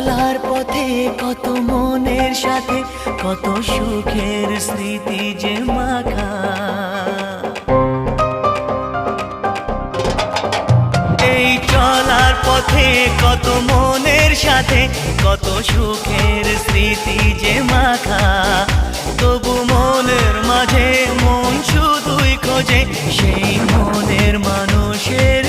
চলার পথে কত মনের সাথে কত সুখের স্মৃতি যে মাখা। এই চলার পথে কত মনের সাথে কত সুখের স্মৃতি যে মাখা। তবু মনের মাঝে মন শুধুই খোঁজে সেই মনের মানুষের